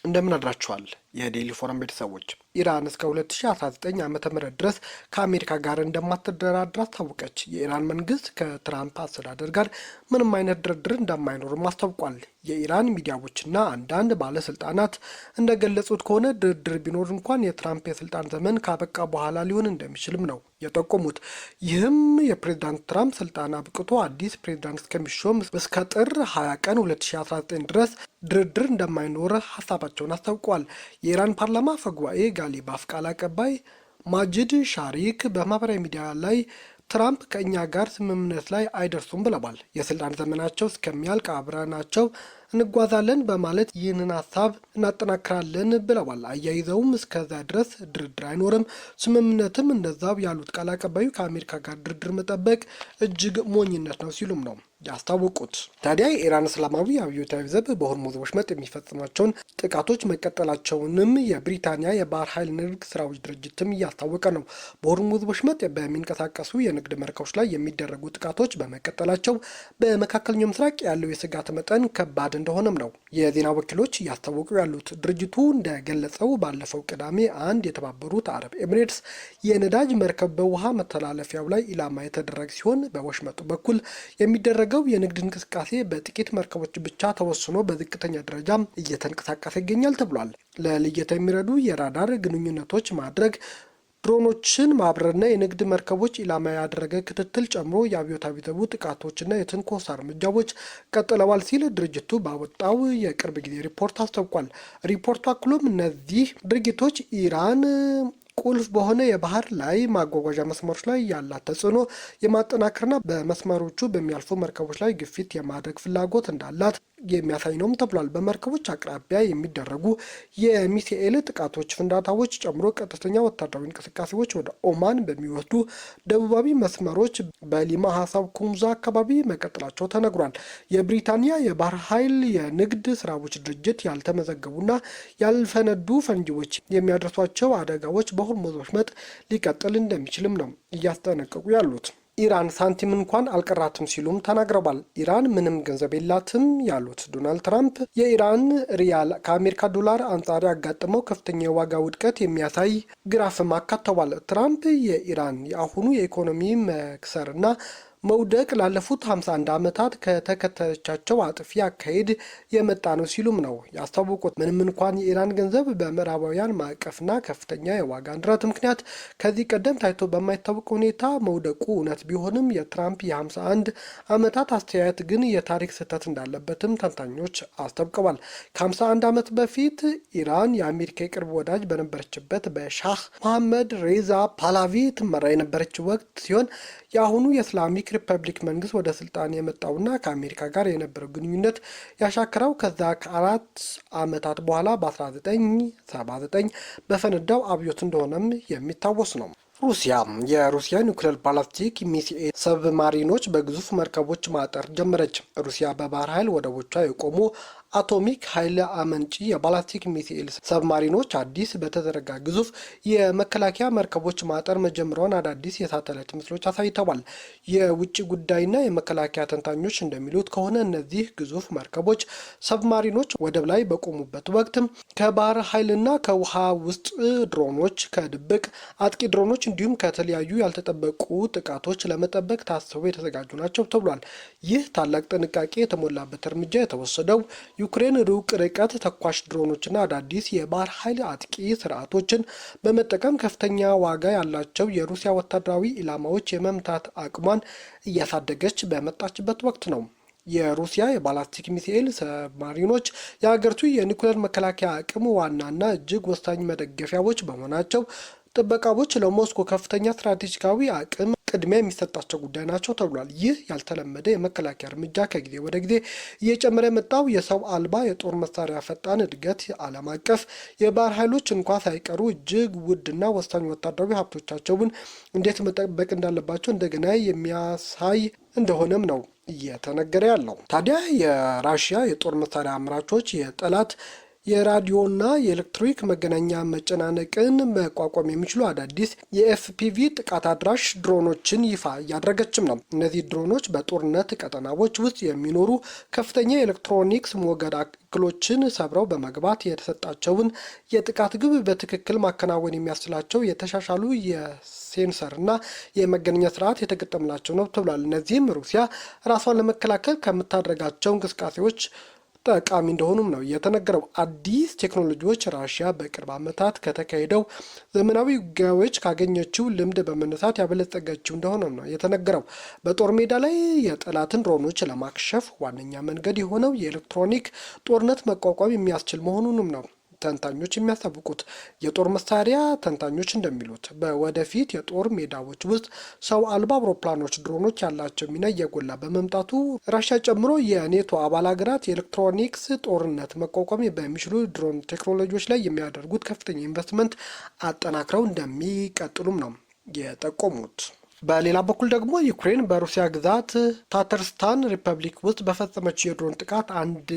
እንደምን አድራችኋል የዴሊ ፎረም ቤተሰቦች። ኢራን እስከ 2019 ዓ.ም ድረስ ከአሜሪካ ጋር እንደማትደራደር አስታወቀች። የኢራን መንግስት ከትራምፕ አስተዳደር ጋር ምንም አይነት ድርድር እንደማይኖርም አስታውቋል። የኢራን ሚዲያዎችና አንዳንድ ባለስልጣናት እንደገለጹት ከሆነ ድርድር ቢኖር እንኳን የትራምፕ የስልጣን ዘመን ካበቃ በኋላ ሊሆን እንደሚችልም ነው የጠቆሙት። ይህም የፕሬዝዳንት ትራምፕ ስልጣን አብቅቶ አዲስ ፕሬዝዳንት እስከሚሾም እስከ ጥር 20 ቀን 2019 ድረስ ድርድር እንደማይኖር ሀሳባቸውን አስታውቋል። የኢራን ፓርላማ አፈ ጉባኤ ጋሊባፍ ቃል አቀባይ ማጅድ ሻሪክ በማህበራዊ ሚዲያ ላይ ትራምፕ ከእኛ ጋር ስምምነት ላይ አይደርሱም ብለዋል። የስልጣን ዘመናቸው እስከሚያልቅ አብረናቸው እንጓዛለን በማለት ይህንን ሀሳብ እናጠናክራለን ብለዋል። አያይዘውም እስከዛ ድረስ ድርድር አይኖርም፣ ስምምነትም እንደዛው ያሉት ቃል አቀባዩ ከአሜሪካ ጋር ድርድር መጠበቅ እጅግ ሞኝነት ነው ሲሉም ነው ያስታወቁት። ታዲያ የኢራን እስላማዊ አብዮታዊ ዘብ በሆርሙዝ ወሽመጥ የሚፈጽሟቸውን ጥቃቶች መቀጠላቸውንም የብሪታንያ የባህር ኃይል ንግድ ስራዎች ድርጅትም እያስታወቀ ነው። በሆርሙዝ ወሽመጥ በሚንቀሳቀሱ የንግድ መርከቦች ላይ የሚደረጉ ጥቃቶች በመቀጠላቸው በመካከለኛው ምስራቅ ያለው የስጋት መጠን ከባድ እንደሆነም ነው የዜና ወኪሎች እያስታወቁ ያሉት። ድርጅቱ እንደገለጸው ባለፈው ቅዳሜ አንድ የተባበሩት አረብ ኤሚሬትስ የነዳጅ መርከብ በውሃ መተላለፊያው ላይ ኢላማ የተደረገ ሲሆን በወሽመጡ በኩል የሚደረገው የንግድ እንቅስቃሴ በጥቂት መርከቦች ብቻ ተወስኖ በዝቅተኛ ደረጃ እየተንቀሳቀሰ ይገኛል ተብሏል። ለልየታ የሚረዱ የራዳር ግንኙነቶች ማድረግ፣ ድሮኖችን ማብረርና የንግድ መርከቦች ኢላማ ያደረገ ክትትል ጨምሮ የአብዮታዊ ዘቡ ጥቃቶችና የትንኮሳ እርምጃዎች ቀጥለዋል ሲል ድርጅቱ ባወጣው የቅርብ ጊዜ ሪፖርት አስታውቋል። ሪፖርቱ አክሎም እነዚህ ድርጊቶች ኢራን ቁልፍ በሆነ የባህር ላይ ማጓጓዣ መስመሮች ላይ ያላት ተጽዕኖ የማጠናከርና በመስመሮቹ በሚያልፉ መርከቦች ላይ ግፊት የማድረግ ፍላጎት እንዳላት የሚያሳይ ነውም ተብሏል። በመርከቦች አቅራቢያ የሚደረጉ የሚሳኤል ጥቃቶች፣ ፍንዳታዎች ጨምሮ ቀጥተኛ ወታደራዊ እንቅስቃሴዎች ወደ ኦማን በሚወስዱ ደቡባዊ መስመሮች በሊማ ሀሳብ ኩምዛ አካባቢ መቀጠላቸው ተነግሯል። የብሪታንያ የባህር ኃይል የንግድ ስራዎች ድርጅት ያልተመዘገቡና ያልፈነዱ ፈንጂዎች የሚያደርሷቸው አደጋዎች በሆርሙዝ ወሽመጥ ሊቀጥል እንደሚችልም ነው እያስጠነቀቁ ያሉት። ኢራን ሳንቲም እንኳን አልቀራትም ሲሉም ተናግረዋል። ኢራን ምንም ገንዘብ የላትም ያሉት ዶናልድ ትራምፕ የኢራን ሪያል ከአሜሪካ ዶላር አንጻር ያጋጠመው ከፍተኛ የዋጋ ውድቀት የሚያሳይ ግራፍም አካተዋል። ትራምፕ የኢራን የአሁኑ የኢኮኖሚ መክሰርና መውደቅ ላለፉት 51 ዓመታት ከተከተለቻቸው አጥፊ አካሄድ የመጣ ነው ሲሉም ነው ያስታወቁት። ምንም እንኳን የኢራን ገንዘብ በምዕራባውያን ማዕቀፍና ከፍተኛ የዋጋ ንረት ምክንያት ከዚህ ቀደም ታይቶ በማይታወቅ ሁኔታ መውደቁ እውነት ቢሆንም የትራምፕ የ51 ዓመታት አስተያየት ግን የታሪክ ስህተት እንዳለበትም ተንታኞች አስታውቀዋል። ከ51 ዓመት በፊት ኢራን የአሜሪካ የቅርብ ወዳጅ በነበረችበት በሻህ መሐመድ ሬዛ ፓህላቪ ትመራ የነበረች ወቅት ሲሆን የአሁኑ የእስላሚክ ሪፐብሊክ መንግስት ወደ ስልጣን የመጣውና ከአሜሪካ ጋር የነበረው ግንኙነት ያሻከረው ከዛ ከ4 ዓመታት በኋላ በ1979 በፈነዳው አብዮት እንደሆነም የሚታወስ ነው። የሩሲያ ኒውክሌር ባላስቲክ ሚሳኤል ሰብማሪኖች በግዙፍ መርከቦች ማጠር ጀመረች። ሩሲያ በባህር ኃይል ወደቦቿ የቆሙ አቶሚክ ኃይል አመንጪ የባላስቲክ ሚሳኤል ሰብማሪኖች አዲስ በተዘረጋ ግዙፍ የመከላከያ መርከቦች ማጠር መጀመሯን አዳዲስ የሳተላይት ምስሎች አሳይተዋል። የውጭ ጉዳይና የመከላከያ ተንታኞች እንደሚሉት ከሆነ እነዚህ ግዙፍ መርከቦች ሰብማሪኖች ወደብ ላይ በቆሙበት ወቅት ከባህር ኃይልና ከውሃ ውስጥ ድሮኖች፣ ከድብቅ አጥቂ ድሮኖች እንዲሁም ከተለያዩ ያልተጠበቁ ጥቃቶች ለመጠበቅ ታስበው የተዘጋጁ ናቸው ተብሏል። ይህ ታላቅ ጥንቃቄ የተሞላበት እርምጃ የተወሰደው ዩክሬን ሩቅ ርቀት ተኳሽ ድሮኖችና አዳዲስ የባህር ኃይል አጥቂ ስርዓቶችን በመጠቀም ከፍተኛ ዋጋ ያላቸው የሩሲያ ወታደራዊ ኢላማዎች የመምታት አቅሟን እያሳደገች በመጣችበት ወቅት ነው። የሩሲያ የባላስቲክ ሚሳኤል ሰብማሪኖች የሀገሪቱ የኒውክሌር መከላከያ አቅም ዋናና እጅግ ወሳኝ መደገፊያዎች በመሆናቸው ጥበቃዎች ለሞስኮ ከፍተኛ ስትራቴጂካዊ አቅም ቅድሚያ የሚሰጣቸው ጉዳይ ናቸው ተብሏል። ይህ ያልተለመደ የመከላከያ እርምጃ ከጊዜ ወደ ጊዜ እየጨመረ የመጣው የሰው አልባ የጦር መሳሪያ ፈጣን እድገት ዓለም አቀፍ የባህር ኃይሎች እንኳ ሳይቀሩ እጅግ ውድና ወሳኝ ወታደራዊ ሀብቶቻቸውን እንዴት መጠበቅ እንዳለባቸው እንደገና የሚያሳይ እንደሆነም ነው እየተነገረ ያለው። ታዲያ የራሽያ የጦር መሳሪያ አምራቾች የጠላት የራዲዮና የኤሌክትሪክ መገናኛ መጨናነቅን መቋቋም የሚችሉ አዳዲስ የኤፍፒቪ ጥቃት አድራሽ ድሮኖችን ይፋ እያደረገችም ነው። እነዚህ ድሮኖች በጦርነት ቀጠናዎች ውስጥ የሚኖሩ ከፍተኛ የኤሌክትሮኒክስ ሞገድ እክሎችን ሰብረው በመግባት የተሰጣቸውን የጥቃት ግብ በትክክል ማከናወን የሚያስችላቸው የተሻሻሉ ሴንሰር እና የመገናኛ ስርዓት የተገጠመላቸው ነው ተብሏል። እነዚህም ሩሲያ ራሷን ለመከላከል ከምታደርጋቸው እንቅስቃሴዎች ጠቃሚ እንደሆኑም ነው የተነገረው። አዲስ ቴክኖሎጂዎች ራሽያ በቅርብ ዓመታት ከተካሄደው ዘመናዊ ውጊያዎች ካገኘችው ልምድ በመነሳት ያበለጸገችው እንደሆነም ነው የተነገረው። በጦር ሜዳ ላይ የጠላትን ድሮኖች ለማክሸፍ ዋነኛ መንገድ የሆነው የኤሌክትሮኒክ ጦርነት መቋቋም የሚያስችል መሆኑንም ነው ተንታኞች የሚያሳውቁት። የጦር መሳሪያ ተንታኞች እንደሚሉት በወደፊት የጦር ሜዳዎች ውስጥ ሰው አልባ አውሮፕላኖች ድሮኖች ያላቸው ሚና እየጎላ በመምጣቱ ራሽያ ጨምሮ የኔቶ አባል ሀገራት የኤሌክትሮኒክስ ጦርነት መቋቋም በሚችሉ ድሮን ቴክኖሎጂዎች ላይ የሚያደርጉት ከፍተኛ ኢንቨስትመንት አጠናክረው እንደሚቀጥሉም ነው የጠቆሙት። በሌላ በኩል ደግሞ ዩክሬን በሩሲያ ግዛት ታተርስታን ሪፐብሊክ ውስጥ በፈጸመችው የድሮን ጥቃት አንድ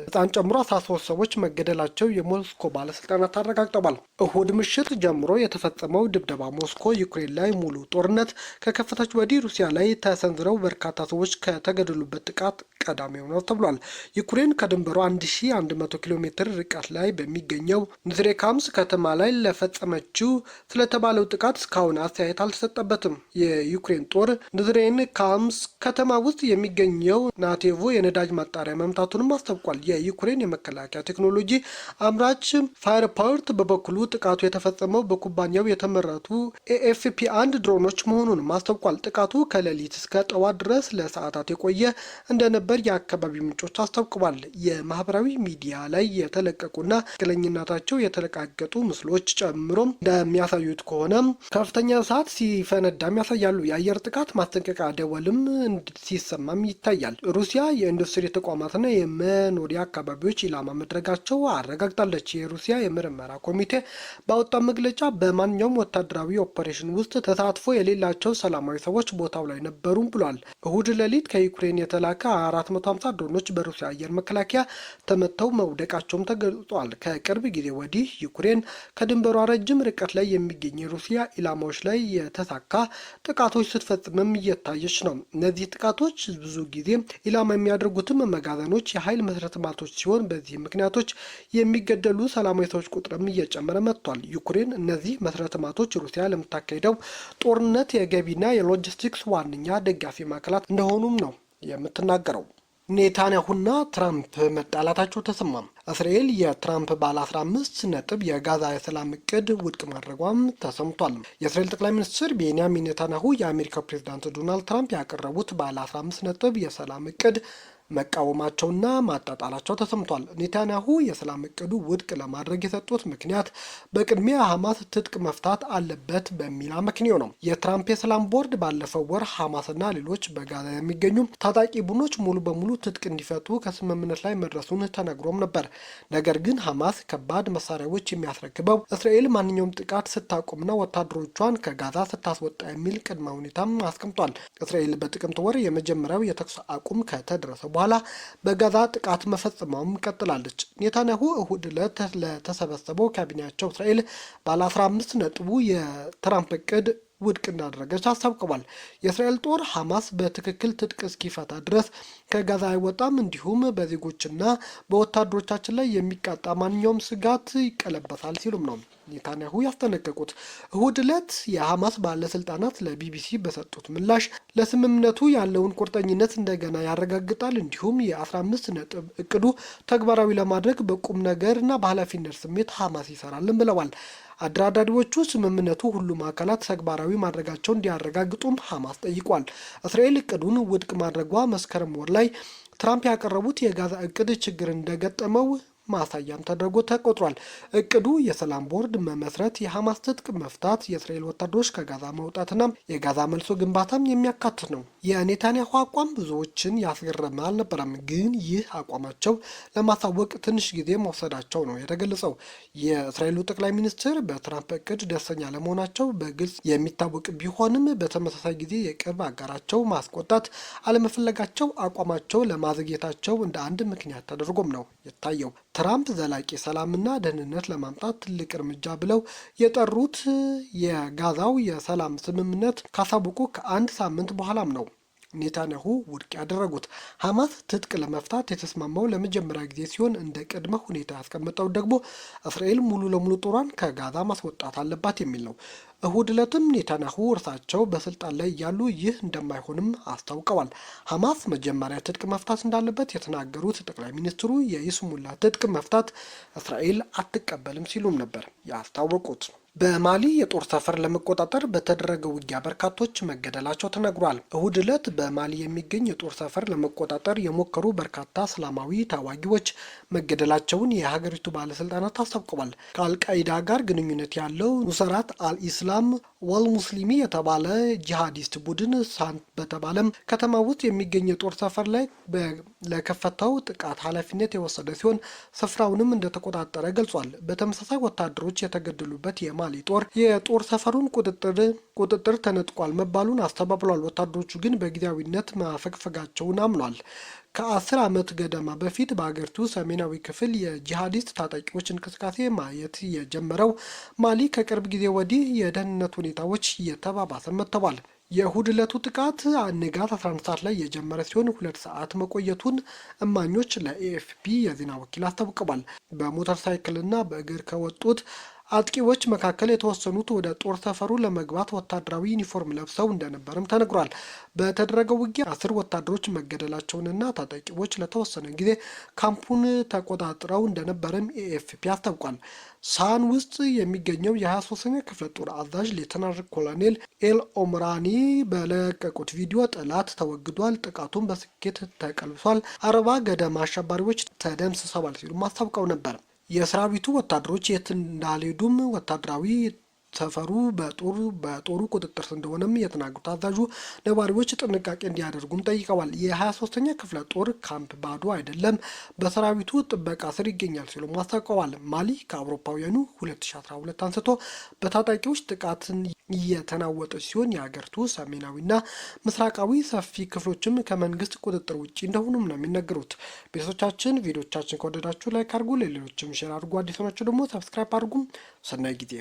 ሕፃን ጨምሮ 13 ሰዎች መገደላቸው የሞስኮ ባለስልጣናት አረጋግጠዋል። እሁድ ምሽት ጀምሮ የተፈጸመው ድብደባ ሞስኮ ዩክሬን ላይ ሙሉ ጦርነት ከከፈተች ወዲህ ሩሲያ ላይ ተሰንዝረው በርካታ ሰዎች ከተገደሉበት ጥቃት ቀዳሚው ነው ተብሏል። ዩክሬን ከድንበሩ 1100 ኪሎ ሜትር ርቀት ላይ በሚገኘው ንዝሬካምስ ከተማ ላይ ለፈጸመችው ስለተባለው ጥቃት እስካሁን አስተያየት አልተሰጠበትም። የዩክሬን ጦር ንዝሬን ካምስ ከተማ ውስጥ የሚገኘው ናቴቮ የነዳጅ ማጣሪያ መምታቱንም አስታውቋል። የዩክሬን የመከላከያ ቴክኖሎጂ አምራች ፋየርፓወርት በበኩሉ ጥቃቱ የተፈጸመው በኩባንያው የተመረቱ ኤኤፍፒ-1 ድሮኖች መሆኑንም አስታውቋል። ጥቃቱ ከሌሊት እስከ ጠዋት ድረስ ለሰዓታት የቆየ እንደነበር የአካባቢ ምንጮች አስታውቀዋል። የማህበራዊ ሚዲያ ላይ የተለቀቁና ትክክለኛነታቸው የተረጋገጡ ምስሎች ጨምሮም እንደሚያሳዩት ከሆነ ከፍተኛ እሳት ሲፈነዳም ያሳያሉ። የአየር ጥቃት ማስጠንቀቂያ ደወልም ሲሰማም ይታያል። ሩሲያ የኢንዱስትሪ ተቋማትና የመኖሪያ አካባቢዎች ኢላማ መድረጋቸው አረጋግጣለች። የሩሲያ የምርመራ ኮሚቴ ባወጣው መግለጫ በማንኛውም ወታደራዊ ኦፐሬሽን ውስጥ ተሳትፎ የሌላቸው ሰላማዊ ሰዎች ቦታው ላይ ነበሩም ብሏል። እሁድ ሌሊት ከዩክሬን የተላከ 450 ድሮኖች በሩሲያ አየር መከላከያ ተመተው መውደቃቸውም ተገልጿል። ከቅርብ ጊዜ ወዲህ ዩክሬን ከድንበሯ ረጅም ርቀት ላይ የሚገኝ የሩሲያ ኢላማዎች ላይ የተሳካ ጥቃቶች ስትፈጽምም እየታየች ነው። እነዚህ ጥቃቶች ብዙ ጊዜ ኢላማ የሚያደርጉትም መጋዘኖች፣ የኃይል መሰረተ ልማቶች ሲሆን በዚህ ምክንያቶች የሚገደሉ ሰላማዊ ሰዎች ቁጥርም እየጨመረ መጥቷል። ዩክሬን እነዚህ መሰረተ ልማቶች ሩሲያ ለምታካሄደው ጦርነት የገቢና የሎጂስቲክስ ዋነኛ ደጋፊ ማዕከላት እንደሆኑም ነው የምትናገረው። ኔታንያሁና ትራምፕ መጣላታቸው ተሰማም። እስራኤል የትራምፕ ባለ 15 ነጥብ የጋዛ የሰላም እቅድ ውድቅ ማድረጓም ተሰምቷል። የእስራኤል ጠቅላይ ሚኒስትር ቤንያሚን ኔታንያሁ የአሜሪካው ፕሬዚዳንት ዶናልድ ትራምፕ ያቀረቡት ባለ 15 ነጥብ የሰላም እቅድ መቃወማቸውና ማጣጣላቸው ተሰምቷል። ኔታንያሁ የሰላም እቅዱ ውድቅ ለማድረግ የሰጡት ምክንያት በቅድሚያ ሐማስ ትጥቅ መፍታት አለበት በሚል አመክንዮ ነው። የትራምፕ የሰላም ቦርድ ባለፈው ወር ሐማስና ሌሎች በጋዛ የሚገኙ ታጣቂ ቡድኖች ሙሉ በሙሉ ትጥቅ እንዲፈቱ ከስምምነት ላይ መድረሱን ተነግሮም ነበር። ነገር ግን ሐማስ ከባድ መሳሪያዎች የሚያስረክበው እስራኤል ማንኛውም ጥቃት ስታቆምና ወታደሮቿን ከጋዛ ስታስወጣ የሚል ቅድመ ሁኔታም አስቀምጧል። እስራኤል በጥቅምት ወር የመጀመሪያው የተኩስ አቁም ከተደረሰ በኋላ በጋዛ ጥቃት መፈጸሟም ቀጥላለች። ኔታንያሁ እሁድ ዕለት ለተሰበሰበው ካቢኔያቸው እስራኤል ባለ 15 ነጥቡ የትራምፕ እቅድ ውድቅ እንዳደረገች አስታውቀዋል። የእስራኤል ጦር ሐማስ በትክክል ትጥቅ እስኪፈታ ድረስ ከጋዛ አይወጣም፣ እንዲሁም በዜጎችና በወታደሮቻችን ላይ የሚቃጣ ማንኛውም ስጋት ይቀለበሳል ሲሉም ነው ኔታንያሁ ያስጠነቀቁት። እሁድ ዕለት የሐማስ ባለስልጣናት ለቢቢሲ በሰጡት ምላሽ ለስምምነቱ ያለውን ቁርጠኝነት እንደገና ያረጋግጣል፣ እንዲሁም የ15 ነጥብ እቅዱ ተግባራዊ ለማድረግ በቁም ነገርና በኃላፊነት ስሜት ሐማስ ይሰራልን ብለዋል። አደራዳሪዎቹ ስምምነቱ ሁሉም አካላት ተግባራዊ ማድረጋቸውን እንዲያረጋግጡም ሐማስ ጠይቋል። እስራኤል እቅዱን ውድቅ ማድረጓ መስከረም ወር ላይ ትራምፕ ያቀረቡት የጋዛ እቅድ ችግር እንደገጠመው ማሳያም ተደርጎ ተቆጥሯል። እቅዱ የሰላም ቦርድ መመስረት፣ የሐማስ ትጥቅ መፍታት፣ የእስራኤል ወታደሮች ከጋዛ መውጣትና የጋዛ መልሶ ግንባታም የሚያካትት ነው። የኔታንያሁ አቋም ብዙዎችን ያስገረመ አልነበረም፣ ግን ይህ አቋማቸው ለማሳወቅ ትንሽ ጊዜ መውሰዳቸው ነው የተገለጸው። የእስራኤሉ ጠቅላይ ሚኒስትር በትራምፕ እቅድ ደስተኛ ለመሆናቸው በግልጽ የሚታወቅ ቢሆንም በተመሳሳይ ጊዜ የቅርብ አጋራቸው ማስቆጣት አለመፈለጋቸው አቋማቸው ለማዘግየታቸው እንደ አንድ ምክንያት ተደርጎም ነው የታየው። ትራምፕ ዘላቂ ሰላምና ደህንነት ለማምጣት ትልቅ እርምጃ ብለው የጠሩት የጋዛው የሰላም ስምምነት ካሳወቁ ከአንድ ሳምንት በኋላም ነው ኔታንያሁ ውድቅ ያደረጉት። ሐማስ ትጥቅ ለመፍታት የተስማማው ለመጀመሪያ ጊዜ ሲሆን እንደ ቅድመ ሁኔታ ያስቀምጠው ደግሞ እስራኤል ሙሉ ለሙሉ ጦሯን ከጋዛ ማስወጣት አለባት የሚል ነው። እሁድ ዕለትም ኔታንያሁ እርሳቸው በስልጣን ላይ እያሉ ይህ እንደማይሆንም አስታውቀዋል። ሐማስ መጀመሪያ ትጥቅ መፍታት እንዳለበት የተናገሩት ጠቅላይ ሚኒስትሩ የይስሙላ ትጥቅ መፍታት እስራኤል አትቀበልም ሲሉም ነበር ያስታወቁት። በማሊ የጦር ሰፈር ለመቆጣጠር በተደረገ ውጊያ በርካቶች መገደላቸው ተነግሯል። እሁድ ዕለት በማሊ የሚገኝ የጦር ሰፈር ለመቆጣጠር የሞከሩ በርካታ እስላማዊ ታዋጊዎች መገደላቸውን የሀገሪቱ ባለስልጣናት አስታውቀዋል። ከአልቃይዳ ጋር ግንኙነት ያለው ኑሰራት አልኢስላም ወል ሙስሊሚ የተባለ ጂሃዲስት ቡድን ሳንት በተባለም ከተማ ውስጥ የሚገኝ የጦር ሰፈር ላይ ለከፈተው ጥቃት ኃላፊነት የወሰደ ሲሆን ስፍራውንም እንደተቆጣጠረ ገልጿል። በተመሳሳይ ወታደሮች የተገደሉበት የማሊ ጦር የጦር ሰፈሩን ቁጥጥር ተነጥቋል መባሉን አስተባብሏል። ወታደሮቹ ግን በጊዜያዊነት ማፈግፈጋቸውን አምኗል። ከ10 ዓመት ገደማ በፊት በአገሪቱ ሰሜናዊ ክፍል የጂሃዲስት ታጣቂዎች እንቅስቃሴ ማየት የጀመረው ማሊ ከቅርብ ጊዜ ወዲህ የደህንነት ሁኔታዎች እየተባባሰ መጥተዋል። የእሁድ ዕለቱ ጥቃት ንጋት 11 ሰዓት ላይ የጀመረ ሲሆን 2 ሰዓት መቆየቱን እማኞች ለኤኤፍፒ የዜና ወኪል አስታውቀዋል። በሞተር ሳይክልና በእግር ከወጡት አጥቂዎች መካከል የተወሰኑት ወደ ጦር ሰፈሩ ለመግባት ወታደራዊ ዩኒፎርም ለብሰው እንደነበርም ተነግሯል። በተደረገው ውጊያ 10 ወታደሮች መገደላቸውንና ታጣቂዎች ለተወሰነ ጊዜ ካምፑን ተቆጣጥረው እንደነበረም ኤኤፍፒ አስታውቋል። ሳን ውስጥ የሚገኘው የ23ኛ ክፍለ ጦር አዛዥ ሌተናል ኮሎኔል ኤል ኦምራኒ በለቀቁት ቪዲዮ ጠላት ተወግዷል፣ ጥቃቱን በስኬት ተቀልብሷል፣ 40 ገደማ አሸባሪዎች ተደምስሰዋል ሲሉ አስታውቀው ነበር። የሰራዊቱ ወታደሮች የት እንዳልሄዱም ወታደራዊ ሰፈሩ በጦሩ ቁጥጥር እንደሆነም የተናገሩት አዛዡ ነዋሪዎች ጥንቃቄ እንዲያደርጉም ጠይቀዋል። የ23ኛ ክፍለ ጦር ካምፕ ባዶ አይደለም፣ በሰራዊቱ ጥበቃ ስር ይገኛል ሲሉ አስታውቀዋል። ማሊ ከአውሮፓውያኑ 2012 አንስቶ በታጣቂዎች ጥቃትን እየተናወጠች ሲሆን የሀገሪቱ ሰሜናዊና ምስራቃዊ ሰፊ ክፍሎችም ከመንግስት ቁጥጥር ውጭ እንደሆኑም ነው የሚነገሩት። ቤተሰቦቻችን ቪዲዮቻችን ከወደዳችሁ ላይክ አድርጉ፣ ለሌሎችም ሼር አድርጉ። አዲስ ሆናችሁ ደግሞ ሰብስክራይብ አድርጉም። ሰናይ ጊዜ